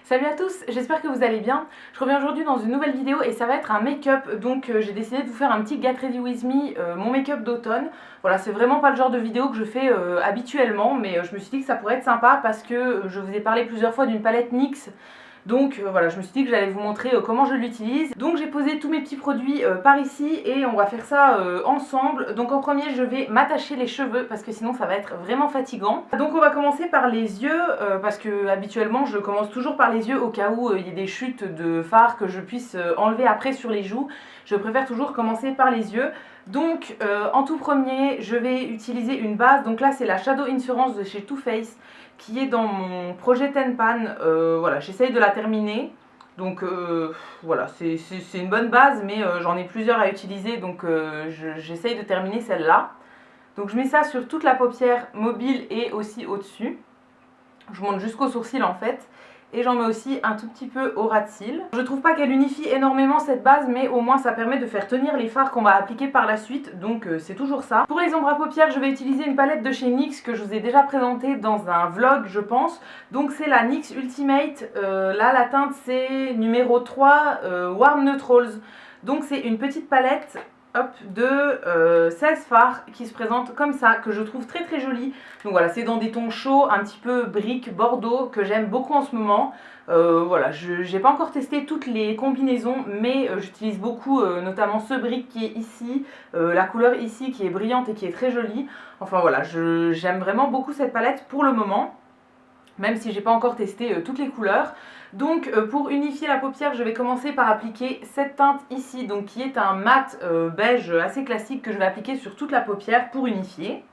Salut à tous, j'espère que vous allez bien. Je reviens aujourd'hui dans une nouvelle vidéo et ça va être un make-up. Donc j'ai décidé de vous faire un petit Get Ready With Me, mon make-up d'automne. Voilà, c'est vraiment pas le genre de vidéo que je fais habituellement, mais je me suis dit que ça pourrait être sympa parce que je vous ai parlé plusieurs fois d'une palette NYX. Donc voilà, je me suis dit que j'allais vous montrer comment je l'utilise. Donc j'ai posé tous mes petits produits par ici et on va faire ça ensemble. Donc en premier je vais m'attacher les cheveux parce que sinon ça va être vraiment fatigant. Donc on va commencer par les yeux parce que habituellement je commence toujours par les yeux au cas où il y ait des chutes de fard que je puisse enlever après sur les joues. Je préfère toujours commencer par les yeux. Donc en tout premier je vais utiliser une base. Donc là c'est la Shadow Insurance de chez Too Faced qui est dans mon projet Ten Pan. Voilà, j'essaye de la terminer. Donc voilà, c'est une bonne base, mais j'en ai plusieurs à utiliser, donc j'essaye de terminer celle-là. Donc je mets ça sur toute la paupière mobile et aussi au-dessus. Je monte jusqu'au sourcil en fait. Et j'en mets aussi un tout petit peu au ras de cils. Je trouve pas qu'elle unifie énormément cette base, mais au moins ça permet de faire tenir les fards qu'on va appliquer par la suite, donc c'est toujours ça. Pour les ombres à paupières, je vais utiliser une palette de chez NYX que je vous ai déjà présentée dans un vlog je pense. Donc c'est la NYX Ultimate, là la teinte c'est numéro 3, Warm Neutrals. Donc c'est une petite palette de 16 fards qui se présentent comme ça, que je trouve très très jolie. Donc voilà, c'est dans des tons chauds, un petit peu brique, bordeaux, que j'aime beaucoup en ce moment. Voilà, je n'ai pas encore testé toutes les combinaisons, mais j'utilise beaucoup notamment ce brique qui est ici, la couleur ici qui est brillante et qui est très jolie. Enfin voilà, j'aime vraiment beaucoup cette palette pour le moment, même si j'ai pas encore testé toutes les couleurs. Donc pour unifier la paupière, je vais commencer par appliquer cette teinte ici, donc qui est un mat beige assez classique que je vais appliquer sur toute la paupière pour unifier.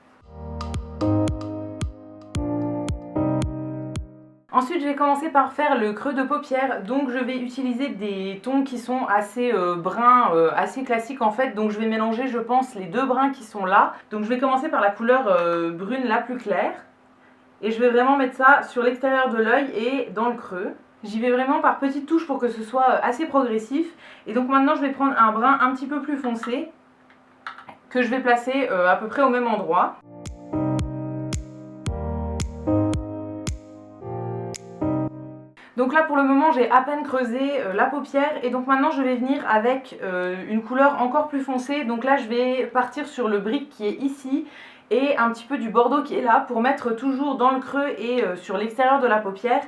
Ensuite, je vais commencer par faire le creux de paupière. Donc je vais utiliser des tons qui sont assez bruns, assez classiques en fait. Donc je vais mélanger, je pense, les deux bruns qui sont là. Donc je vais commencer par la couleur brune la plus claire. Et je vais vraiment mettre ça sur l'extérieur de l'œil et dans le creux. J'y vais vraiment par petites touches pour que ce soit assez progressif. Et donc maintenant je vais prendre un brun un petit peu plus foncé que je vais placer à peu près au même endroit. Donc là pour le moment j'ai à peine creusé la paupière et donc maintenant je vais venir avec une couleur encore plus foncée. Donc là je vais partir sur le brick qui est ici et un petit peu du bordeaux qui est là pour mettre toujours dans le creux et sur l'extérieur de la paupière.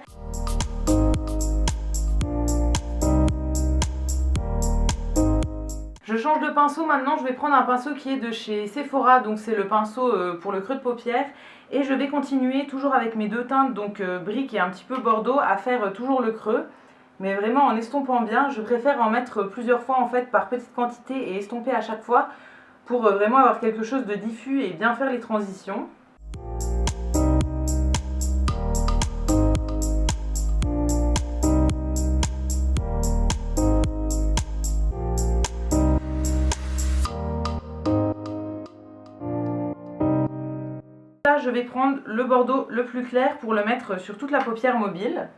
Je change de pinceau maintenant, je vais prendre un pinceau qui est de chez Sephora, donc c'est le pinceau pour le creux de paupière. Et je vais continuer toujours avec mes deux teintes, donc brique et un petit peu bordeaux, à faire toujours le creux. Mais vraiment en estompant bien, je préfère en mettre plusieurs fois en fait par petite quantité et estomper à chaque fois pour vraiment avoir quelque chose de diffus et bien faire les transitions. Là, je vais prendre le bordeaux le plus clair pour le mettre sur toute la paupière mobile.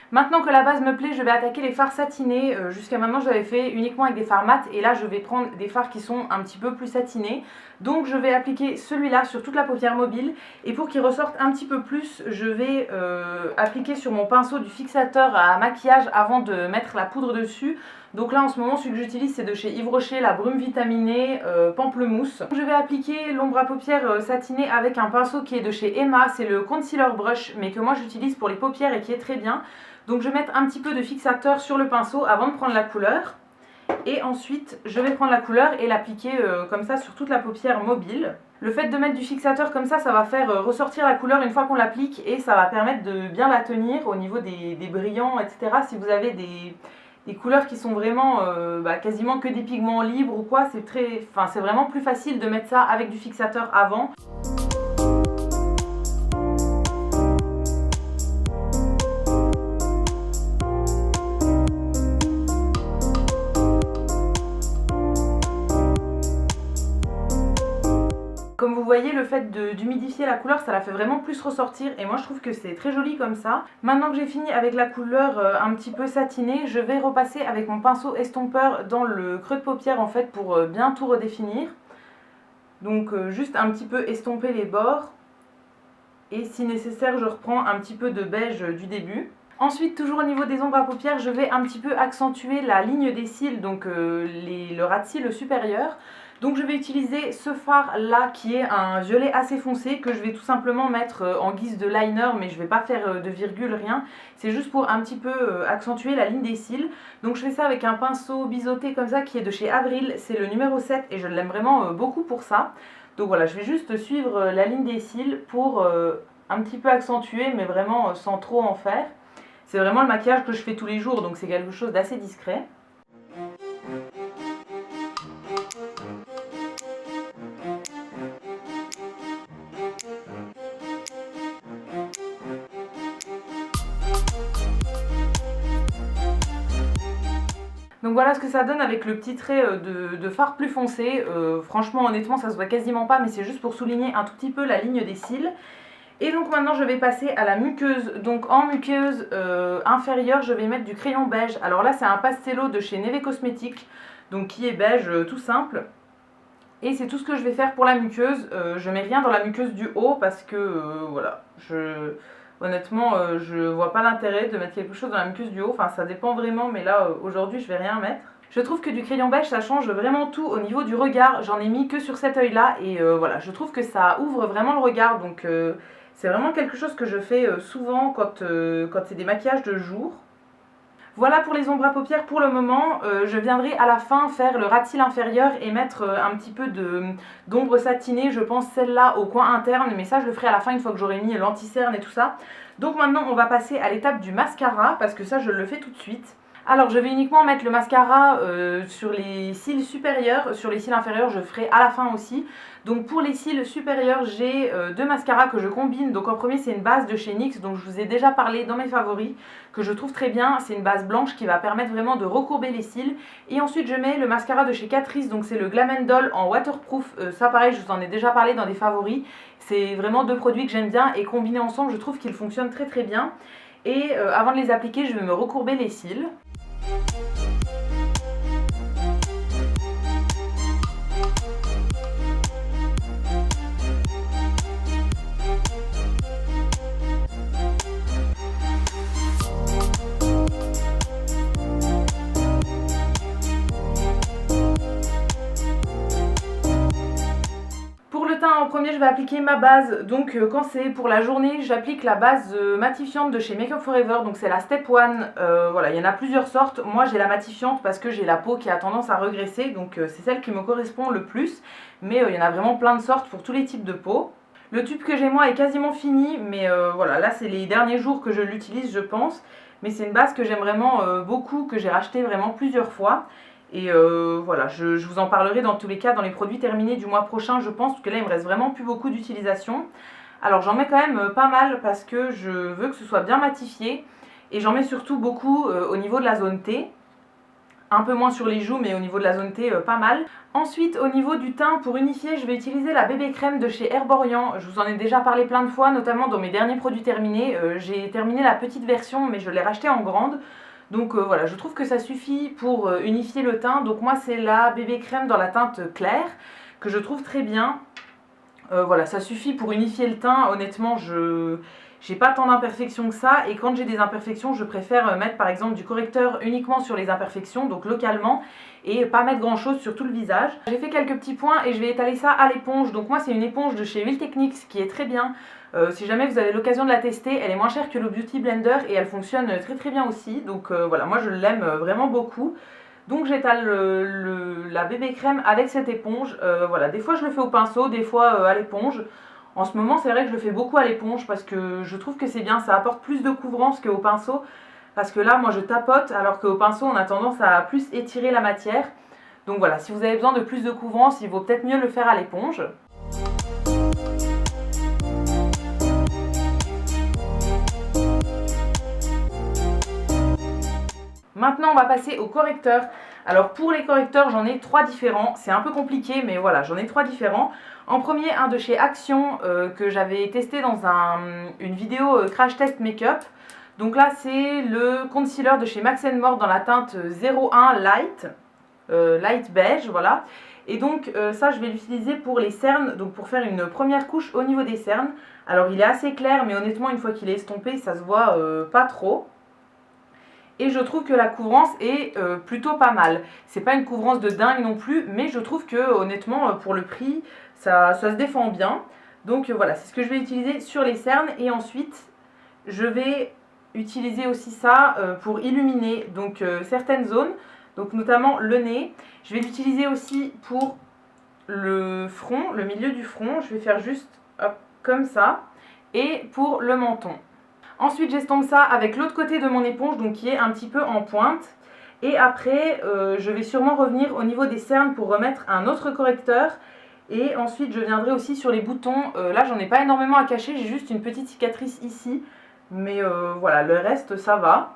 Maintenant que la base me plaît, je vais attaquer les fards satinés. Jusqu'à maintenant, j'avais fait uniquement avec des fards mat et là, je vais prendre des fards qui sont un petit peu plus satinés. Donc, je vais appliquer celui-là sur toute la paupière mobile et pour qu'il ressorte un petit peu plus, je vais appliquer sur mon pinceau du fixateur à maquillage avant de mettre la poudre dessus. Donc là, en ce moment, celui que j'utilise, c'est de chez Yves Rocher, la brume vitaminée pamplemousse. Je vais appliquer l'ombre à paupières satinée avec un pinceau qui est de chez Emma. C'est le Concealer Brush, mais que moi, j'utilise pour les paupières et qui est très bien. Donc je vais mettre un petit peu de fixateur sur le pinceau avant de prendre la couleur. Et ensuite, je vais prendre la couleur et l'appliquer comme ça sur toute la paupière mobile. Le fait de mettre du fixateur comme ça va faire ressortir la couleur une fois qu'on l'applique et ça va permettre de bien la tenir au niveau des brillants, etc. Si vous avez des couleurs qui sont vraiment quasiment que des pigments libres ou quoi, c'est vraiment plus facile de mettre ça avec du fixateur avant. voyez, le fait d'humidifier la couleur, ça la fait vraiment plus ressortir et moi je trouve que c'est très joli comme ça. Maintenant que j'ai fini avec la couleur un petit peu satinée, je vais repasser avec mon pinceau estompeur dans le creux de paupière en fait pour bien tout redéfinir. Donc juste un petit peu estomper les bords et si nécessaire je reprends un petit peu de beige du début. Ensuite, toujours au niveau des ombres à paupières, je vais un petit peu accentuer la ligne des cils, donc le ras de cils supérieur. Donc je vais utiliser ce fard là qui est un violet assez foncé que je vais tout simplement mettre en guise de liner, mais je ne vais pas faire de virgule, rien. C'est juste pour un petit peu accentuer la ligne des cils. Donc je fais ça avec un pinceau biseauté comme ça qui est de chez Avril, c'est le numéro 7 et je l'aime vraiment beaucoup pour ça. Donc voilà, je vais juste suivre la ligne des cils pour un petit peu accentuer, mais vraiment sans trop en faire. C'est vraiment le maquillage que je fais tous les jours, donc c'est quelque chose d'assez discret. Donc voilà ce que ça donne avec le petit trait de fard plus foncé. Franchement, honnêtement, ça se voit quasiment pas, mais c'est juste pour souligner un tout petit peu la ligne des cils. Et donc maintenant je vais passer à la muqueuse. Donc en muqueuse inférieure je vais mettre du crayon beige. Alors là c'est un pastello de chez Neve Cosmetics, donc qui est beige tout simple. Et c'est tout ce que je vais faire pour la muqueuse. Je mets rien dans la muqueuse du haut parce que voilà, honnêtement je vois pas l'intérêt de mettre quelque chose dans la muqueuse du haut. Enfin ça dépend vraiment, mais là aujourd'hui je vais rien mettre. Je trouve que du crayon beige ça change vraiment tout au niveau du regard. J'en ai mis que sur cet œil là et voilà, je trouve que ça ouvre vraiment le regard. Donc c'est vraiment quelque chose que je fais souvent quand c'est des maquillages de jour. Voilà pour les ombres à paupières pour le moment. Je viendrai à la fin faire le ras de cils inférieur et mettre un petit peu d'ombre satinée. Je pense celle-là au coin interne, mais ça je le ferai à la fin une fois que j'aurai mis l'anti-cerne et tout ça. Donc maintenant on va passer à l'étape du mascara parce que ça je le fais tout de suite. Alors je vais uniquement mettre le mascara sur les cils supérieurs, sur les cils inférieurs je ferai à la fin aussi. Donc pour les cils supérieurs j'ai deux mascaras que je combine. Donc en premier c'est une base de chez NYX dont je vous ai déjà parlé dans mes favoris, que je trouve très bien. C'est une base blanche qui va permettre vraiment de recourber les cils. Et ensuite je mets le mascara de chez Catrice, donc c'est le Glam & Doll en waterproof. Ça pareil je vous en ai déjà parlé dans des favoris. C'est vraiment deux produits que j'aime bien et combinés ensemble je trouve qu'ils fonctionnent très très bien. Et avant de les appliquer je vais me recourber les cils. En premier je vais appliquer ma base, donc quand c'est pour la journée j'applique la base matifiante de chez Make Up For Ever, donc c'est la Step 1, voilà il y en a plusieurs sortes, moi j'ai la matifiante parce que j'ai la peau qui a tendance à regresser, donc c'est celle qui me correspond le plus, mais il y en a vraiment plein de sortes pour tous les types de peau. Le tube que j'ai moi est quasiment fini, mais voilà là c'est les derniers jours que je l'utilise je pense, mais c'est une base que j'aime vraiment beaucoup, que j'ai racheté vraiment plusieurs fois. Et voilà, je vous en parlerai dans tous les cas dans les produits terminés du mois prochain je pense, parce que là il me reste vraiment plus beaucoup d'utilisation. Alors j'en mets quand même pas mal parce que je veux que ce soit bien matifié. Et j'en mets surtout beaucoup au niveau de la zone T. Un peu moins sur les joues mais au niveau de la zone T pas mal. Ensuite au niveau du teint, pour unifier je vais utiliser la bébé crème de chez Herborian. Je vous en ai déjà parlé plein de fois, notamment dans mes derniers produits terminés. J'ai terminé la petite version mais je l'ai rachetée en grande. Donc voilà, je trouve que ça suffit pour unifier le teint. Donc moi c'est la bébé crème dans la teinte claire que je trouve très bien. Voilà, ça suffit pour unifier le teint. Honnêtement, j'ai pas tant d'imperfections que ça. Et quand j'ai des imperfections, je préfère mettre par exemple du correcteur uniquement sur les imperfections, donc localement, et pas mettre grand chose sur tout le visage. J'ai fait quelques petits points et je vais étaler ça à l'éponge. Donc moi c'est une éponge de chez Huile Techniques qui est très bien. Si jamais vous avez l'occasion de la tester, elle est moins chère que le Beauty Blender et elle fonctionne très très bien aussi. Donc voilà, moi je l'aime vraiment beaucoup. Donc j'étale la bébé crème avec cette éponge. Voilà, des fois je le fais au pinceau, des fois à l'éponge. En ce moment c'est vrai que je le fais beaucoup à l'éponge parce que je trouve que c'est bien, ça apporte plus de couvrance qu'au pinceau. Parce que là moi je tapote alors qu'au pinceau on a tendance à plus étirer la matière. Donc voilà, si vous avez besoin de plus de couvrance, il vaut peut-être mieux le faire à l'éponge. Maintenant on va passer au correcteur. Alors pour les correcteurs, j'en ai 3 différents. C'est un peu compliqué, mais voilà, j'en ai 3 différents. En premier, un de chez Action que j'avais testé dans une vidéo crash test make-up. Donc là, c'est le concealer de chez Max More dans la teinte 01 Light, light beige, voilà. Et donc ça, je vais l'utiliser pour les cernes, donc pour faire une première couche au niveau des cernes. Alors il est assez clair, mais honnêtement, une fois qu'il est estompé, ça se voit pas trop. Et je trouve que la couvrance est plutôt pas mal. C'est pas une couvrance de dingue non plus, mais je trouve que honnêtement, pour le prix, ça se défend bien. Donc voilà, c'est ce que je vais utiliser sur les cernes. Et ensuite, je vais utiliser aussi ça pour illuminer donc certaines zones, donc notamment le nez. Je vais l'utiliser aussi pour le front, le milieu du front. Je vais faire juste hop, comme ça. Et pour le menton. Ensuite, j'estompe ça avec l'autre côté de mon éponge, donc qui est un petit peu en pointe. Et après, je vais sûrement revenir au niveau des cernes pour remettre un autre correcteur. Et ensuite, je viendrai aussi sur les boutons. Là, j'en ai pas énormément à cacher, j'ai juste une petite cicatrice ici. Mais voilà, le reste, ça va.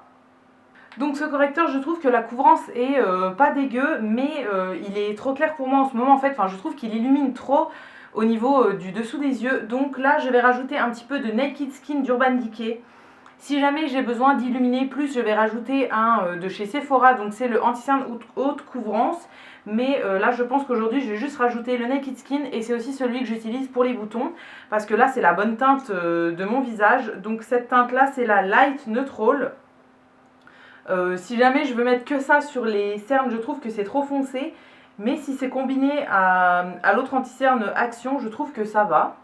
Donc ce correcteur, je trouve que la couvrance est pas dégueu, mais il est trop clair pour moi en ce moment en fait. Enfin, je trouve qu'il illumine trop au niveau du dessous des yeux. Donc là, je vais rajouter un petit peu de Naked Skin d'Urban Decay. Si jamais j'ai besoin d'illuminer plus, je vais rajouter un de chez Sephora, donc c'est le anti-cerne haute couvrance. Mais là, je pense qu'aujourd'hui, je vais juste rajouter le Naked Skin et c'est aussi celui que j'utilise pour les boutons. Parce que là, c'est la bonne teinte de mon visage. Donc cette teinte-là, c'est la Light Neutral. Si jamais je veux mettre que ça sur les cernes, je trouve que c'est trop foncé. Mais si c'est combiné à l'autre anti-cerne Action, je trouve que ça va.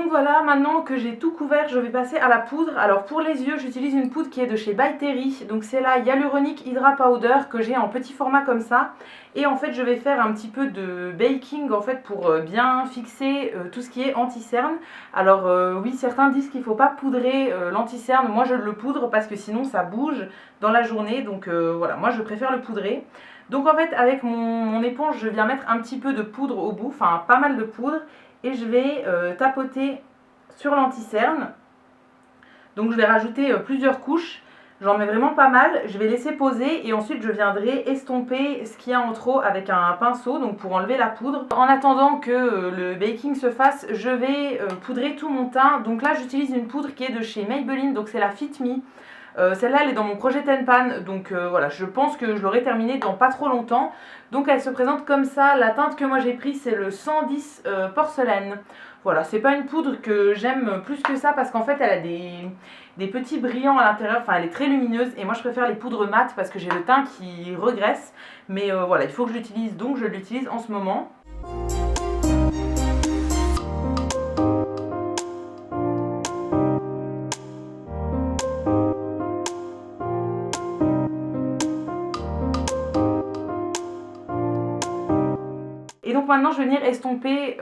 Voilà, maintenant que j'ai tout couvert, je vais passer à la poudre. Alors pour les yeux, j'utilise une poudre qui est de chez By Terry. Donc c'est la Hyaluronic Hydra Powder que j'ai en petit format comme ça. Et en fait, je vais faire un petit peu de baking en fait pour bien fixer tout ce qui est anti-cerne. Alors oui, certains disent qu'il ne faut pas poudrer l'anti-cerne. Moi, je le poudre parce que sinon ça bouge dans la journée. Donc voilà, moi je préfère le poudrer. Donc en fait, avec mon éponge, je viens mettre un petit peu de poudre au bout, enfin pas mal de poudre. Et je vais tapoter sur l'anti-cerne. Donc je vais rajouter plusieurs couches. J'en mets vraiment pas mal. Je vais laisser poser et ensuite je viendrai estomper ce qu'il y a en trop avec un pinceau, donc pour enlever la poudre. En attendant que le baking se fasse, je vais poudrer tout mon teint. Donc là j'utilise une poudre qui est de chez Maybelline, donc c'est la Fit Me. Celle-là elle est dans mon projet Ten Pan, donc voilà, je pense que je l'aurai terminée dans pas trop longtemps. Donc elle se présente comme ça. La teinte que moi j'ai prise c'est le 110 porcelaine. Voilà, c'est pas une poudre que j'aime plus que ça parce qu'en fait elle a des petits brillants à l'intérieur, enfin elle est très lumineuse et moi je préfère les poudres mates parce que j'ai le teint qui regresse. Mais voilà, il faut que je l'utilise, donc je l'utilise en ce moment. Et donc maintenant je vais venir estomper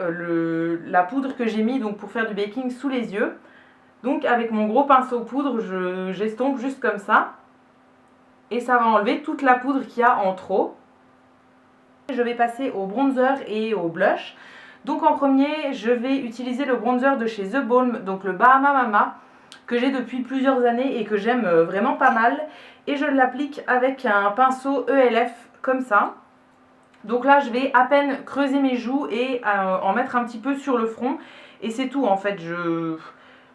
la poudre que j'ai mis donc pour faire du baking sous les yeux. Donc avec mon gros pinceau poudre, j'estompe juste comme ça. Et ça va enlever toute la poudre qu'il y a en trop. Je vais passer au bronzer et au blush. Donc en premier, je vais utiliser le bronzer de chez The Balm, donc le Bahama Mama, que j'ai depuis plusieurs années et que j'aime vraiment pas mal. Et je l'applique avec un pinceau ELF comme ça. Donc là, je vais à peine creuser mes joues et en mettre un petit peu sur le front. Et c'est tout en fait, je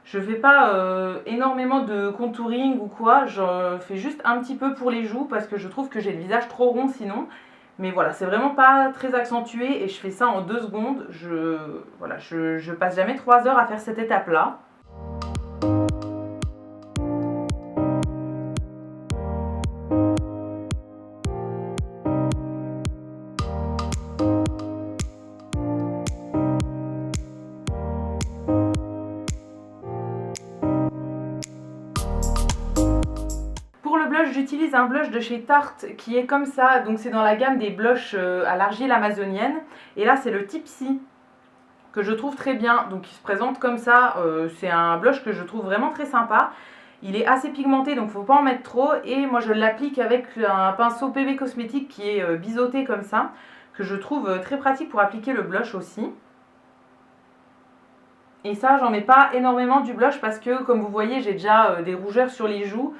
fais pas énormément de contouring ou quoi. Je fais juste un petit peu pour les joues parce que je trouve que j'ai le visage trop rond sinon. Mais voilà, c'est vraiment pas très accentué et je fais ça en 2 secondes. Voilà, je passe jamais 3 heures à faire cette étape-là. J'utilise un blush de chez Tarte qui est comme ça, donc c'est dans la gamme des blushs à l'argile amazonienne. Et là c'est le Tipsy que je trouve très bien, donc il se présente comme ça. C'est un blush que je trouve vraiment très sympa. Il est assez pigmenté donc faut pas en mettre trop et moi je l'applique avec un pinceau PB Cosmétique qui est biseauté comme ça, que je trouve très pratique pour appliquer le blush aussi. Et ça j'en mets pas énormément du blush parce que comme vous voyez j'ai déjà des rougeurs sur les joues.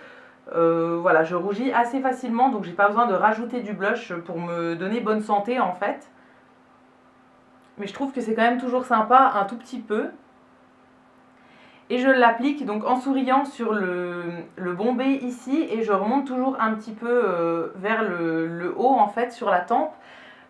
Voilà, je rougis assez facilement donc j'ai pas besoin de rajouter du blush pour me donner bonne santé en fait. Mais je trouve que c'est quand même toujours sympa un tout petit peu. Et je l'applique donc en souriant sur le bombé ici et je remonte toujours un petit peu vers le haut en fait sur la tempe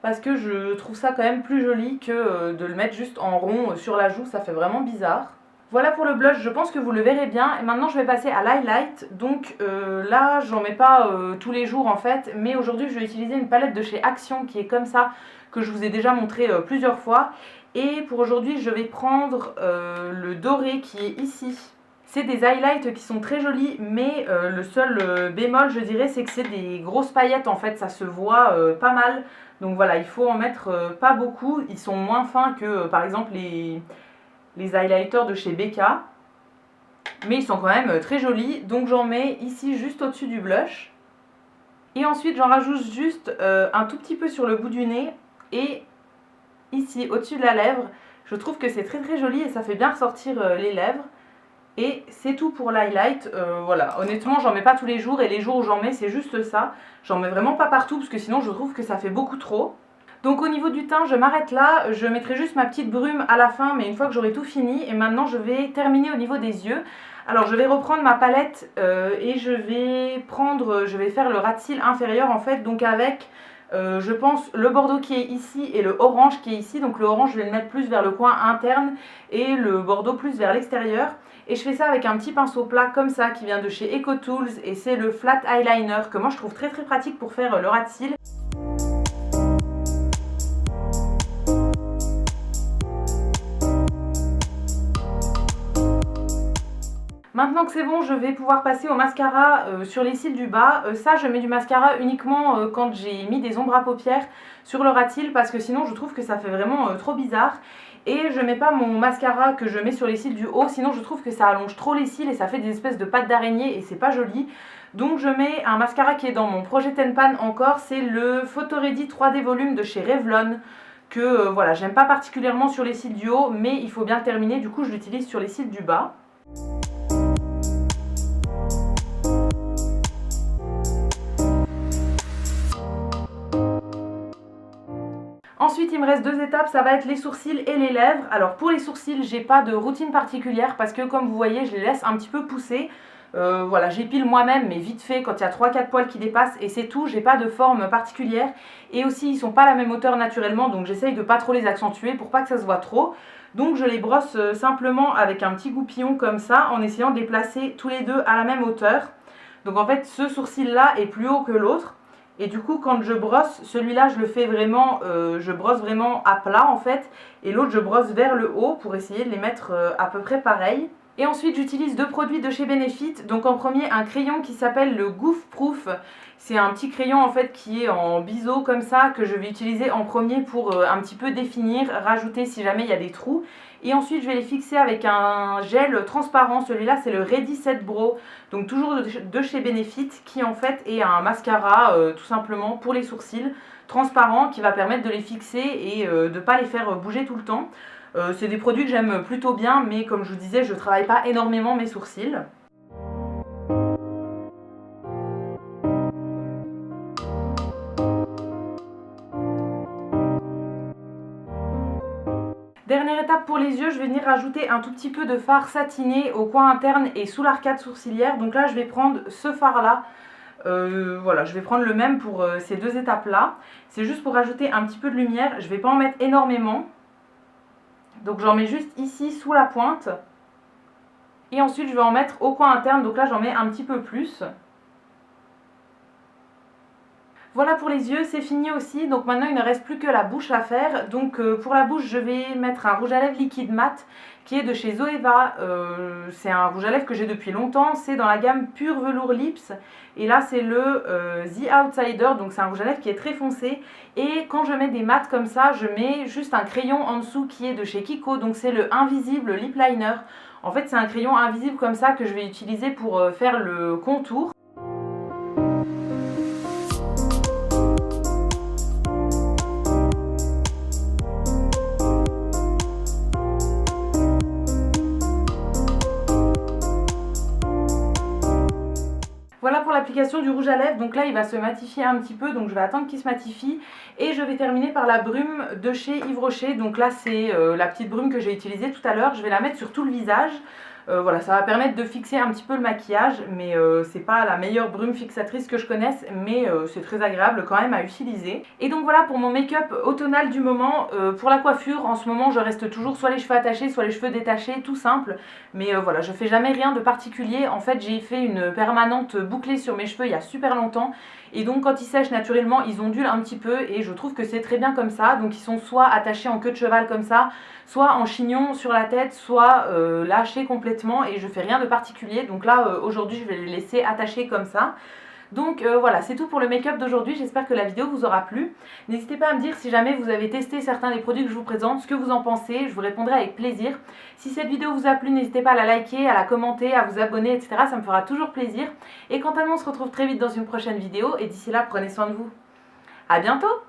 parce que je trouve ça quand même plus joli que de le mettre juste en rond sur la joue, ça fait vraiment bizarre. Voilà pour le blush, je pense que vous le verrez bien. Et maintenant je vais passer à l'highlight. Donc là j'en mets pas tous les jours en fait, mais aujourd'hui je vais utiliser une palette de chez Action qui est comme ça, que je vous ai déjà montré plusieurs fois. Et pour aujourd'hui je vais prendre le doré qui est ici. C'est des highlights qui sont très jolis, mais le seul bémol je dirais c'est que c'est des grosses paillettes en fait, ça se voit pas mal. Donc voilà, il faut en mettre pas beaucoup, ils sont moins fins que par exemple les highlighters de chez Becca. Mais ils sont quand même très jolis, donc j'en mets ici juste au-dessus du blush. Et ensuite j'en rajoute juste un tout petit peu sur le bout du nez et ici au-dessus de la lèvre. Je trouve que c'est très très joli et ça fait bien ressortir les lèvres. Et c'est tout pour l'highlight. Voilà, honnêtement j'en mets pas tous les jours et les jours où j'en mets c'est juste ça. J'en mets vraiment pas partout parce que sinon je trouve que ça fait beaucoup trop. Donc au niveau du teint je m'arrête là, je mettrai juste ma petite brume à la fin mais une fois que j'aurai tout fini. Et maintenant je vais terminer au niveau des yeux. Alors je vais reprendre ma palette et je vais faire le ras de cils inférieur en fait. Donc avec je pense le bordeaux qui est ici et le orange qui est ici. Donc le orange je vais le mettre plus vers le coin interne et le bordeaux plus vers l'extérieur. Et je fais ça avec un petit pinceau plat comme ça qui vient de chez EcoTools et c'est le Flat Eyeliner que moi je trouve très très pratique pour faire le ras de cils. Maintenant que c'est bon, je vais pouvoir passer au mascara sur les cils du bas. Ça, je mets du mascara uniquement quand j'ai mis des ombres à paupières sur le ras de cils parce que sinon je trouve que ça fait vraiment trop bizarre. Et je mets pas mon mascara que je mets sur les cils du haut, sinon je trouve que ça allonge trop les cils et ça fait des espèces de pattes d'araignée et c'est pas joli. Donc je mets un mascara qui est dans mon projet Ten Pan encore, c'est le Photo Ready 3D Volume de chez Revlon. Que voilà, j'aime pas particulièrement sur les cils du haut, mais il faut bien le terminer, du coup je l'utilise sur les cils du bas. Ensuite il me reste deux étapes, ça va être les sourcils et les lèvres. Alors pour les sourcils j'ai pas de routine particulière parce que comme vous voyez je les laisse un petit peu pousser. Voilà, j'épile moi-même mais vite fait quand il y a 3-4 poils qui dépassent et c'est tout, j'ai pas de forme particulière. Et aussi ils sont pas à la même hauteur naturellement donc j'essaye de pas trop les accentuer pour pas que ça se voit trop. Donc je les brosse simplement avec un petit goupillon comme ça en essayant de les placer tous les deux à la même hauteur. Donc en fait ce sourcil là est plus haut que l'autre. Et du coup quand je brosse, celui-là je le fais vraiment, je brosse vraiment à plat en fait. Et l'autre je brosse vers le haut pour essayer de les mettre à peu près pareil. Et ensuite j'utilise deux produits de chez Benefit. Donc en premier un crayon qui s'appelle le Goof Proof. C'est un petit crayon en fait qui est en biseau comme ça que je vais utiliser en premier pour un petit peu définir, rajouter si jamais il y a des trous. Et ensuite je vais les fixer avec un gel transparent, celui-là c'est le Ready Set Brow, donc toujours de chez Benefit, qui en fait est un mascara tout simplement pour les sourcils, transparent, qui va permettre de les fixer et de ne pas les faire bouger tout le temps. C'est des produits que j'aime plutôt bien, mais comme je vous disais je ne travaille pas énormément mes sourcils. Dernière étape pour les yeux, je vais venir rajouter un tout petit peu de fard satiné au coin interne et sous l'arcade sourcilière. Donc là je vais prendre ce fard là, voilà, je vais prendre le même pour ces deux étapes là. C'est juste pour rajouter un petit peu de lumière, je ne vais pas en mettre énormément. Donc j'en mets juste ici sous la pointe. Et ensuite je vais en mettre au coin interne, donc là j'en mets un petit peu plus. Voilà pour les yeux, c'est fini aussi, donc maintenant il ne reste plus que la bouche à faire. Donc pour la bouche je vais mettre un rouge à lèvres liquide mat qui est de chez Zoeva. C'est un rouge à lèvres que j'ai depuis longtemps, c'est dans la gamme Pure Velour Lips. Et là c'est le The Outsider, donc c'est un rouge à lèvres qui est très foncé. Et quand je mets des mats comme ça, je mets juste un crayon en dessous qui est de chez Kiko, donc c'est le Invisible Lip Liner. En fait c'est un crayon invisible comme ça que je vais utiliser pour faire le contour. Voilà pour l'application du rouge à lèvres, donc là il va se matifier un petit peu, donc je vais attendre qu'il se matifie. Et je vais terminer par la brume de chez Yves Rocher, donc là c'est la petite brume que j'ai utilisée tout à l'heure, je vais la mettre sur tout le visage. Voilà, ça va permettre de fixer un petit peu le maquillage, mais c'est pas la meilleure brume fixatrice que je connaisse, mais c'est très agréable quand même à utiliser. Et donc voilà pour mon make-up automnal du moment. Pour la coiffure, en ce moment je reste toujours soit les cheveux attachés, soit les cheveux détachés, tout simple. Mais voilà, je fais jamais rien de particulier. En fait j'ai fait une permanente bouclée sur mes cheveux il y a super longtemps. Et donc quand ils sèchent naturellement, ils ondulent un petit peu et je trouve que c'est très bien comme ça. Donc ils sont soit attachés en queue de cheval comme ça, soit en chignon sur la tête, soit lâchés complètement et je fais rien de particulier. Donc là aujourd'hui je vais les laisser attachés comme ça. Donc voilà, c'est tout pour le make-up d'aujourd'hui, j'espère que la vidéo vous aura plu. N'hésitez pas à me dire si jamais vous avez testé certains des produits que je vous présente, ce que vous en pensez, je vous répondrai avec plaisir. Si cette vidéo vous a plu, n'hésitez pas à la liker, à la commenter, à vous abonner, etc. Ça me fera toujours plaisir. Et quant à nous, on se retrouve très vite dans une prochaine vidéo et d'ici là, prenez soin de vous. À bientôt!